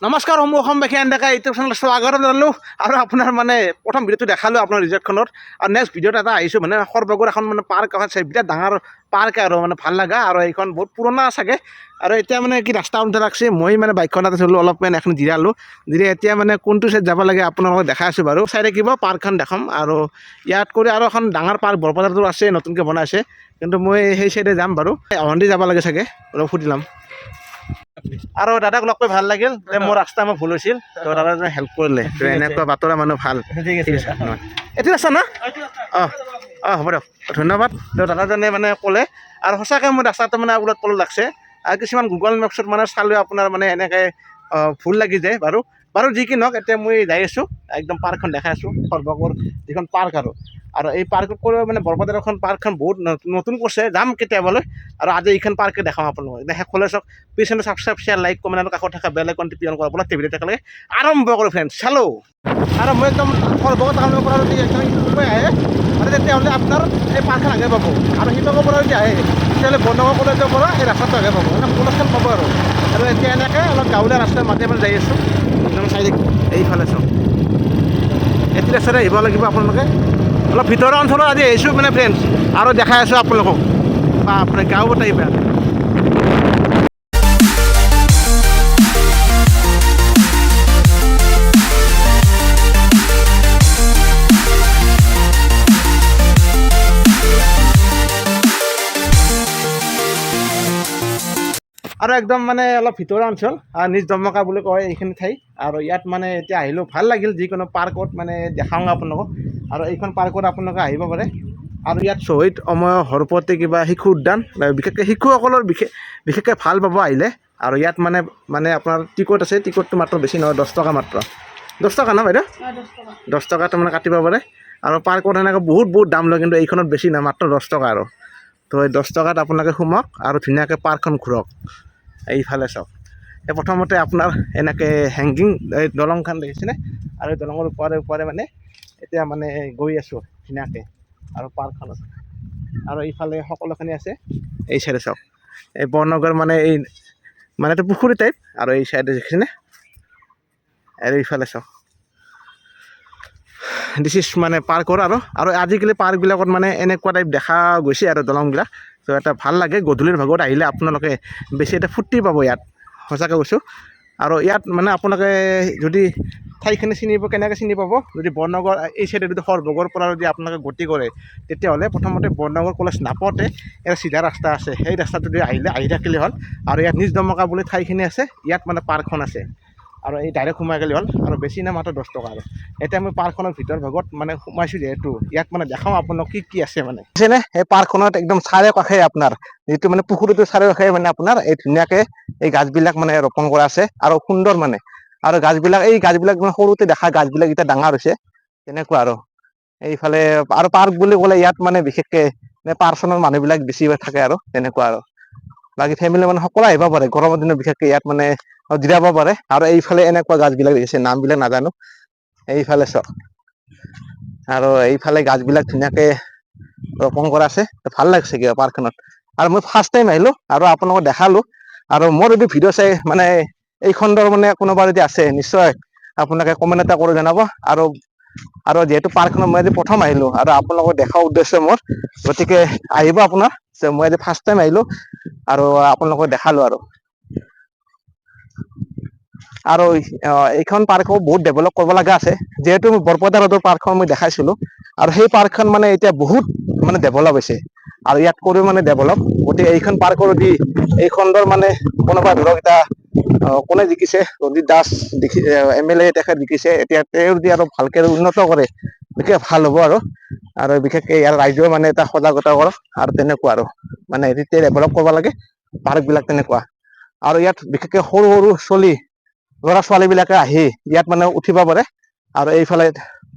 নমস্কাৰ সমূহ অসমবাসী ডেকা ইউটিউব চেনেল স্বাগতম জনালোঁ আৰু আপোনাৰ মানে প্ৰথম ভিডিঅ'টো দেখালোঁ আপোনাৰ ৰিজৰ্টখনৰ আৰু নেক্সট ভিডিঅ'ত এটা আহিছোঁ মানে সৰ্বগড় এখন মানে পাৰ্ক আছে বিৰাট ডাঙৰ পাৰ্ক আৰু মানে ভাল লগা আৰু এইখন বহুত পুৰণা চাগে আৰু এতিয়া মানে কি ৰাস্তা উল্টা লাগছে মই মানে বাইকখনত আছিলোঁ অলপমান এখন জিৰালোঁ জিৰাই এতিয়া মানে কোনটো চাইড যাব লাগে আপোনালোকক দেখাই আছোঁ বাৰু চাই থাকিব পাৰ্কখন দেখাম আৰু ইয়াত কৰি আৰু এখন ডাঙৰ পাৰ্ক বৰপথাৰটো আছে নতুনকৈ বনাইছে কিন্তু মই সেই চাইডে যাম বাৰু অহন্দি যাব লাগে চাগে অলপ সুধি ল'ম আৰু দাদাক লগ পাই ভাল লাগিল যে মোৰ ৰাস্তা মই ভুল হৈছিল তো দাদাজনে হেল্প কৰিলে এনেকুৱা বাতৰা মানুহ ভাল ঠিক আছে এতিয়া আছা না অঁ অঁ হ'ব দিয়ক ধন্যবাদ তো দাদাজনে মানে ক'লে আৰু সঁচাকৈ মোৰ ৰাস্তাটো মানে ওলট পলট লাগছে আৰু কিছুমান গুগল মেপছত মানে চালেও আপোনাৰ মানে এনেকৈ ভুল লাগি যায় বাৰু বাৰু যি কি নহওক এতিয়া মই যাই আছোঁ একদম পাৰ্কখন দেখাই আছোঁ সৰ্বগড় যিখন পাৰ্ক আৰু এই পাৰ্কত কৰি মানে বৰপথাৰ এখন পাৰ্কখন বহুত নতুন কৰিছে যাম কেতিয়াবালৈ আৰু আজি এইখন পাৰ্কে দেখাম আপোনালোকক দেখা খোলে চাওক পিছনে ছাবস্ক্ৰাইব শ্বেয়াৰ লাইক কমেণ্ট আৰু কাষত থকা বেল আইকনটো প্ৰেছ কৰা ব'লা টিভিত একেলগে আৰম্ভ কৰোঁ ফ্ৰেণ্ডছ চালো আৰু মই একদম সৰ্বগড় টাউনৰ পৰা যদি একদম আহে মানে তেতিয়াহ'লে আপোনাৰ এই পাৰ্কখন আগে পাব আৰু শিৱসাগৰৰ পৰা যদি আহে তেতিয়াহ'লে বৰ্ণগাঁও কলেজৰ পৰা এই ৰাস্তাটো আগে পাব মানে কলেজখন পাব আৰু এতিয়া এনেকৈ অলপ গাঁৱলীয়া ৰাস্তাৰ মাজে মাজে যাই আছোঁ একদম চাই এইফালে চাওক এটি ৰাস্তাতে আহিব লাগিব আপোনালোকে অলপ ভিতৰৰ অঞ্চলত আজি আহিছোঁ মানে ফ্ৰেণ্ডছ আৰু দেখাই আছোঁ আপোনালোকক বা আপোনাৰ গাঁও আহিবা আৰু একদম মানে অলপ ভিতৰুৱা অঞ্চল আৰু নিজ দমকা বুলি কয় এইখিনি ঠাই আৰু ইয়াত মানে এতিয়া আহিলেও ভাল লাগিল যিকোনো পাৰ্কত মানে দেখাওঁ আপোনালোকক আৰু এইখন পাৰ্কত আপোনালোকে আহিব পাৰে আৰু ইয়াত শ্বহীদ অমৰ হৰপতি কিবা শিশু উদ্যান বিশেষকৈ শিশুসকলৰ বিশেষকৈ ভাল পাব আহিলে আৰু ইয়াত মানে মানে আপোনাৰ টিকট আছে টিকটটো মাত্ৰ বেছি নহয় 10 টকা মাত্ৰ 10 টকা না বাইদেউ 10 টকা তাৰমানে কাটিব পাৰে আৰু পাৰ্কত এনেকৈ বহুত দাম লয় কিন্তু এইখনত বেছি নহয় মাত্ৰ 10 টকা আৰু তো এই 10 টকাত আপোনালোকে সোমাওক আৰু ধুনীয়াকৈ পাৰ্কখন ঘূৰক এইফালে চাওক এই প্ৰথমতে আপোনাৰ এনেকৈ হেংগিং এই দলংখন দেখিছেনে আৰু এই দলঙৰ ওপৰে মানে এতিয়া মানে গৈ আছোঁ ধুনীয়াকৈ আৰু পাৰ্কখনত আৰু এইফালে সকলোখিনি আছে এই চাইডে চাওক এই বৰনগৰ মানে এই মানে এইটো পুখুৰী টাইপ আৰু এই চাইডে দেখিছেনে আৰু এইফালে চাওক দিছ ইজ মানে পাৰ্কৰ আৰু আজিকালি পাৰ্কবিলাকত মানে এনেকুৱা টাইপ দেখা গৈছে আৰু দলংবিলাক তো এটা ভাল লাগে গধূলিৰ ভাগত আহিলে আপোনালোকে বেছি এটা ফূৰ্তি পাব ইয়াত সঁচাকৈ কৈছোঁ আৰু ইয়াত মানে আপোনালোকে যদি ঠাইখিনি চিনিব কেনেকৈ চিনি পাব যদি বৰনগৰ এই চাইডে যদি সৰ্বগড়ৰ পৰা যদি আপোনালোকে গতি কৰে তেতিয়াহ'লে প্ৰথমতে বৰনগৰ কলেজ নাপাওঁতে এটা চিধা ৰাস্তা আছে সেই ৰাস্তাটো যদি আহি থাকিলে হ'ল আৰু ইয়াত নিজ দমকা বুলি ঠাইখিনি আছে ইয়াত মানে পাৰ্কখন আছে আৰু এই ডাইৰেক্ট সোমাই গ'লে হ'ল আৰু বেছি নাই মাত্ৰ 10 টকা আৰু এতিয়া মই পাৰ্কখনৰ ভিতৰ ভাগত মানে সোমাইছোঁ যিহেতু ইয়াত মানে দেখাওঁ আপোনাক কি আছে মানে বুজিছেনে এই পাৰ্কখনত একদম চাৰে কাষে আপোনাৰ যিটো মানে পুখুৰীটোৰ চাৰে কাষে মানে আপোনাৰ এই ধুনীয়াকৈ এই গাছবিলাক মানে ৰোপণ কৰা আছে আৰু সুন্দৰ মানে আৰু গাছবিলাক এই গাছবিলাক মানে সৰুতে দেখা গাছবিলাক এতিয়া ডাঙৰ হৈছে তেনেকুৱা আৰু এইফালে আৰু পাৰ্ক বুলি ক'লে ইয়াত মানে বিশেষকৈ পাৰ্চনৰ মানুহবিলাক বেছি থাকে আৰু তেনেকুৱা আৰু বাকী ফেমিলি মানে সকলো আহিব পাৰে গৰমৰ দিনত বিশেষকৈ ইয়াত মানে জিৰাব পাৰে আৰু এইফালে এনেকুৱা গাছবিলাক দেখিছে নামবিলাক নাজানো এইফালে চাওক আৰু এইফালে গাছবিলাক ধুনীয়াকৈ ৰোপণ কৰা আছে ভাল লাগিছে কিবা পাৰ্কখনত আৰু মই ফাৰ্ষ্ট টাইম আহিলোঁ আৰু আপোনালোকক দেখালোঁ আৰু মোৰ যদি ভিডিঅ' চাই মানে এই খণ্ডৰ মানে কোনোবা যদি আছে নিশ্চয় আপোনালোকে কমেণ্ট এটা কৰি জনাব আৰু যিহেতু পাৰ্কখনত মই আজি প্ৰথম আহিলোঁ আৰু আপোনালোকক দেখাৰ উদ্দেশ্য মোৰ গতিকে আহিব আপোনাৰ মই আজি ফাৰ্ষ্ট টাইম আহিলোঁ আৰু আপোনালোকক দেখালোঁ আৰু এইখন পাৰ্কো বহুত ডেভেলপ কৰিব লগা আছে যিহেতু বৰপেটা ৰোডৰ পাৰ্কখন মই দেখাইছিলোঁ আৰু সেই পাৰ্কখন মানে এতিয়া বহুত মানে ডেভেলপ হৈছে আৰু ইয়াত কৰিও মানে ডেভেলপ গতিকে এইখন পাৰ্কৰ দি এই খণ্ডৰ মানে কোনোবা ধৰক এতিয়া কোনে জিকিছে ৰঞ্জিত দাস MLA তেখেত জিকিছে এতিয়া তেওঁ যদি আৰু ভালকৈ উন্নত কৰে গতিকে ভাল হ'ব আৰু বিশেষকৈ ইয়াৰ ৰাইজেও মানে এটা সজাগতা কৰক আৰু তেনেকুৱা আৰু মানে তেতিয়া ডেভেলপ কৰিব লাগে পাৰ্কবিলাক তেনেকুৱা আৰু ইয়াত বিশেষকৈ সৰু ল'ৰা ছোৱালীবিলাকে আহি ইয়াত মানে উঠিব পাৰে আৰু এইফালে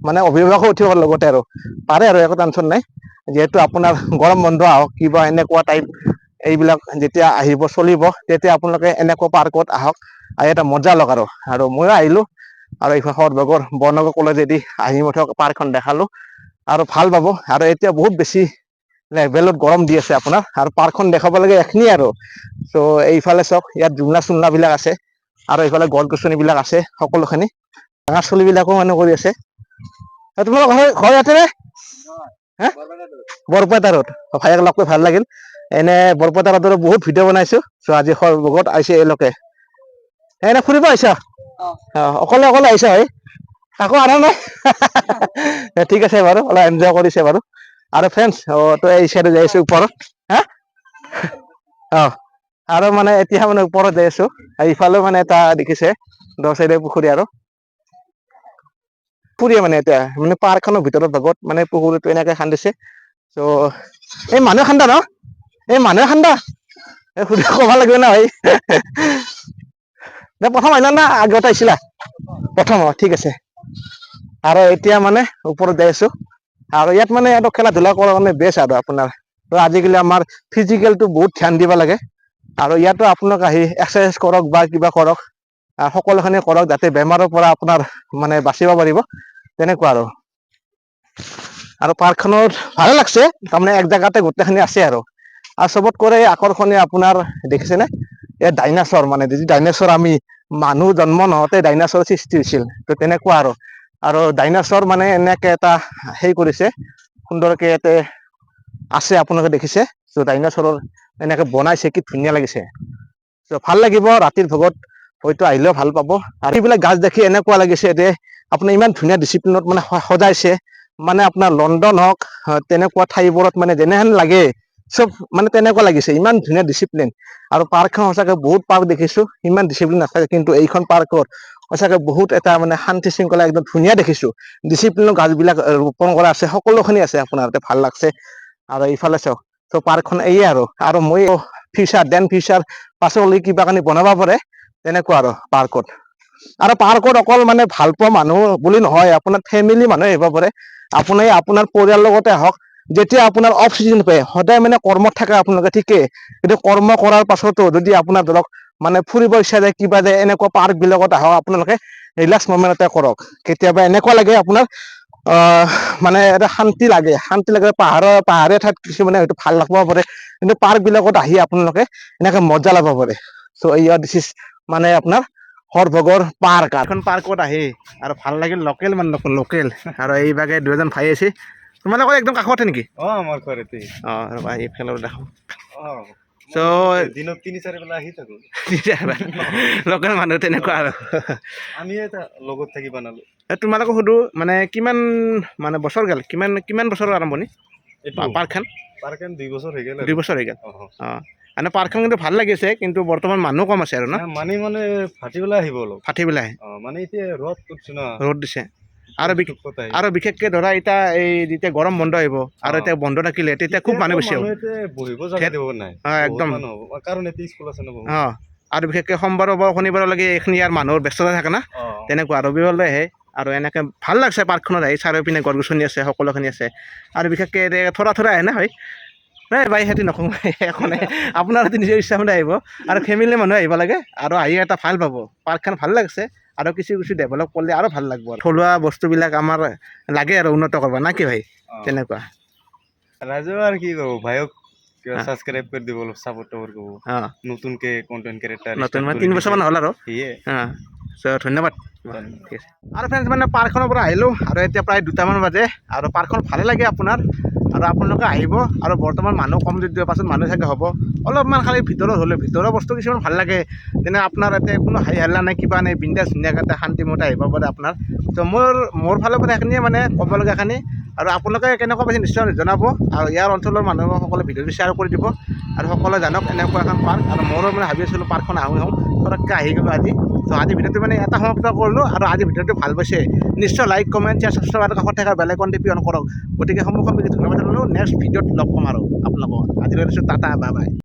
মানে অভিভাৱকো উঠিব লগতে আৰু পাৰে আৰু একো টেনশ্যন নাই যিহেতু আপোনাৰ গৰম বন্ধ আহক কিবা এনেকুৱা টাইপ এইবিলাক যেতিয়া আহিব চলিব তেতিয়া আপোনালোকে এনেকুৱা পাৰ্কত আহক আৰু এটা মজা লওক আৰু ময়ো আহিলোঁ আৰু এইখন সৰ্বগড় বৰনগৰ কলেজেদি আহি মুঠক পাৰ্কখন দেখালোঁ আৰু ভাল পাব আৰু এতিয়া বহুত বেছি লেভেলত গৰম দি আছে আপোনাৰ আৰু পাৰ্কখন দেখাব লাগে এইখিনি আৰু চ' এইফালে চাওক ইয়াত জুলনা চুলনাবিলাক আছে আৰু এইফালে গছ গছনিবিলাক আছে সকলোখিনি ডাঙৰ চলিবিলাকো মানে কৰি আছে তোমালোকৰ ঘৰ ইয়াতে নে হা বৰপেটা ৰোড ভাইক লগ কৰি ভাল লাগিল এনে বৰপেটা ৰোডৰ বহুত ভিডিঅ' বনাইছো চ' আজি সৰ্বগত আহিছে এওঁলোকে এনে ফুৰিব আহিছা অকলে অকলে আহিছা হয় কাকো আনা নাই ঠিক আছে বাৰু অলপ এনজয় কৰিছে বাৰু আৰু ফ্ৰেণ্ডছ তো এই চাইডে যাই আছো ওপৰত হা আৰু মানে এতিয়া মানে ওপৰত যাই আছো ইফালেও মানে এটা দেখিছে দ চাইডে পুখুৰী আৰু পুখুৰীয়ে মানে এতিয়া মানে পাৰ্কখনৰ ভিতৰত ভাগত মানে পুখুৰীটো এনেকে খান্দিছে চ' এই মানুহে খান্দা ন এই মানুহে খান্দা এই সুধি ক'ব লাগিব না ভাই প্ৰথম আহিলা না আগত আহিছিলা প্ৰথম ঠিক আছে আৰু এতিয়া মানে ওপৰত যাই আছো আৰু ইয়াত মানে এইটো খেলা ধূলা কৰাৰ কাৰণে বেষ্ট আৰু আপোনাৰ আজিকালি আমাৰ ফিজিকেলটো বহুত ধ্যান দিব লাগে আৰু ইয়াতো আপোনাক আহি এক্সাৰচাইজ কৰক বা কিবা কৰক সকলোখিনি কৰক যাতে বেমাৰৰ পৰা আপোনাৰ মানে বাচিব পাৰিব তেনেকুৱা আৰু পাৰ্কখনত ভালে লাগছে তাৰমানে এক জেগাতে গোটেইখিনি আছে আৰু চবত কৰে আকৰ্ষণীয় আপোনাৰ দেখিছেনে এই ডাইনাছৰ মানে যি ডাইনাছৰ আমি মানুহ জন্ম নহওঁতে ডাইনাছৰৰ সৃষ্টি হৈছিল তো তেনেকুৱা আৰু ডাইনাছৰ মানে এনেকে এটা হেৰি কৰিছে সুন্দৰকে ইয়াতে আছে আপোনালোকে দেখিছে চ' ডাইনাছৰৰ এনেকে বনাইছে কি ধুনীয়া লাগিছে চ' ভাল লাগিব ৰাতিৰ ভাগত হয়তো আহিলেও ভাল পাব আৰু এইবিলাক গাছ দেখি এনেকুৱা লাগিছে যে আপোনাৰ ইমান ধুনীয়া ডিচিপ্লিনত মানে সজাইছে মানে আপোনাৰ লণ্ডন হওক তেনেকুৱা ঠাইবোৰত মানে যেনেহেন লাগে চব মানে তেনেকুৱা লাগিছে ইমান ধুনীয়া ডিচিপ্লিন আৰু পাৰ্কখন সঁচাকে বহুত পাৰ্ক দেখিছো ইমান ডিচিপ্লিন নাথাকে কিন্তু এইখন পাৰ্কত সঁচাকে বহুত এটা মানে শান্তি শৃংখলা একদম ধুনীয়া দেখিছো ডিচিপ্লিনৰ গাছবিলাক ৰোপণ কৰা আছে সকলোখিনি আছে আপোনাৰ ভাল লাগছে আৰু ইফালে চাওক ত' পাৰ্কখন এইয়ে আৰু মই ফিউচাৰ পাছলৈ কিবা কানি বনাব পাৰে তেনেকুৱা আৰু পাৰ্কত অকল মানে ভাল পোৱা মানুহ বুলি নহয় আপোনাৰ ফেমিলি মানুহ আহিব পাৰে আপুনি আপোনাৰ পৰিয়ালৰ লগতে আহক যেতিয়া আপোনাৰ অফ চিজন পায় সদায় মানে কৰ্মত থাকে আপোনালোকে ঠিকেই কিন্তু কৰ্ম কৰাৰ পাছতো যদি আপোনাৰ ধৰক মানে ফুৰিব ইচ্ছা যায় কিবা যায় এনেকুৱা পাৰ্ক বিলাকত আহক আপোনালোকে ৰিলেক্স মমেণ্ট এটা কৰক কেতিয়াবা এনেকুৱা লাগে আপোনাৰ মানে এটা শান্তি লাগে পাহাৰীয়া ঠাইত কিছুমানে হয়তো ভাল নাপাব পাৰে কিন্তু পাৰ্ক বিলাকত আহি আপোনালোকে এনেকে মজা ল'ব পাৰে চ' দিছ ইজ মানে আপোনাৰ সৰভোগৰ পাৰ্ক এখন পাৰ্কত আহি আৰু ভাল লাগিল লোকেল মানুহ লোকেল আৰু এইভাগে দুজন ভাই আছে তোমালোকৰ একদম কাষতে নেকি আমাৰ ঘৰতে ৰ'বা এইফালে দেখো চ' দিনত 3-4 বেলা আহি থাকো লোকেল মানুহ তেনেকুৱা আৰু আমি এটা লগত থাকি বনালো তোমালোকক সুধো মানে কিমান মানে বছৰ গ'ল কিমান বছৰৰ আৰম্ভণি পাৰ্কখন 2 বছৰ হৈ গ'ল 2 বছৰ হৈ গ'ল মানে পাৰ্কখন কিন্তু ভাল লাগিছে কিন্তু বৰ্তমান মানুহ কম আছে আৰু ন মানে ফাটি পেলাই আহিব অলপ ফাটি পেলাই মানে এতিয়া ৰ'দ কৰিছে ন ৰ'দ দিছে আৰু বিশেষকে ধৰা এতিয়া এই যেতিয়া গৰম বন্ধ আহিব আৰু এতিয়া বন্ধ থাকিলে তেতিয়া খুব মানুহ বেছি হ'ব বহিব জাগা দিব নাই একদম কাৰণ এতিয়া স্কুল আছে ন আৰু বিশেষকে সোমবাৰৰ পৰা শনিবাৰলৈকে এইখিনি ইয়াৰ মানুহৰ ব্যস্ততা থাকে না তেনেকুৱা ৰবিবাৰলৈ আহে আৰু এনেকে ভাল লাগছে পাৰ্কখনত আহি চাৰিওপিনে গছ গছনি আছে সকলোখিনি আছে আৰু বিশেষকে থোৰা আহে না হয় নাই বাই খেতি নকওঁ এখনে আপোনাৰ নিজৰ ইচ্ছামতে আহিব আৰু ফেমিলি মানুহ আহিব লাগে আৰু আহি এটা ভাল পাব পাৰ্কখন ভাল লাগিছে আৰু কিছু ডেভেলপ কৰিলে আৰু ভাল লাগিব থলুৱা বস্তুবিলাক আমাৰ লাগে আৰু উন্নত কৰিব না কি ভাই তেনেকুৱা ৰাজু আৰু কি ক'ব ভাইক সাবস্ক্ৰাইব কৰে দিব সাপোৰ্ট কৰব নতুনকে কন্টেন্ট ক্ৰিয়েটৰ নতুন 3 বছৰ মান হ'ল আৰু ধন্যবাদ ঠিক আছে আৰু ফ্ৰেণ্ডছ মানে পাৰ্কখনৰ পৰা আহিলোঁ আৰু এতিয়া প্ৰায় 2টামান বাজে আৰু পাৰ্কখন ভালে লাগে আপোনাৰ আৰু আপোনালোকে আহিব আৰু বৰ্তমান মানুহ কম যদি পাছত মানুহ চাগে হ'ব অলপমান খালি ভিতৰত হ'লে ভিতৰৰ বস্তু কিছুমান ভাল লাগে যেনে আপোনাৰ ইয়াতে কোনো হাই হাল্লা নাই কিবা নাই বিন্দাছ ধুনীয়াকৈ এটা শান্তিমতে আহিব পাৰে আপোনাৰ তো মোৰ ফালৰ পৰা এইখিনিয়ে মানে ক'ব লগাখিনি আৰু আপোনালোকে কেনেকুৱা পাইছে নিশ্চয় জনাব আৰু ইয়াৰ অঞ্চলৰ মানুহসকলে ভিডিঅ'টো শ্বেয়াৰ কৰি দিব আৰু সকলোৱে জানক এনেকুৱা এখন পাৰ্ক আৰু মোৰো মানে ভাবি আছিলোঁ পাৰ্কখন আহোঁ পটককৈ আহি গ'লোঁ আজি তো আজি ভিডিঅ'টো মানে এটা সমাপ্ত কৰিলোঁ আৰু আজি ভিডিঅ'টো ভাল পাইছে নিশ্চয় লাইক কমেণ্ট শ্বেয়াৰ ছাবস্ক্ৰাইব আৰু কাষত থকা বেল আইকন টিপি অন কৰক গতিকে সন্মুখত ধন্যবাদ জনালোঁ নেক্সট ভিডিঅ'ত লগ পাম আৰু আপোনালোকক আজিলৈ টাটা বাই বাই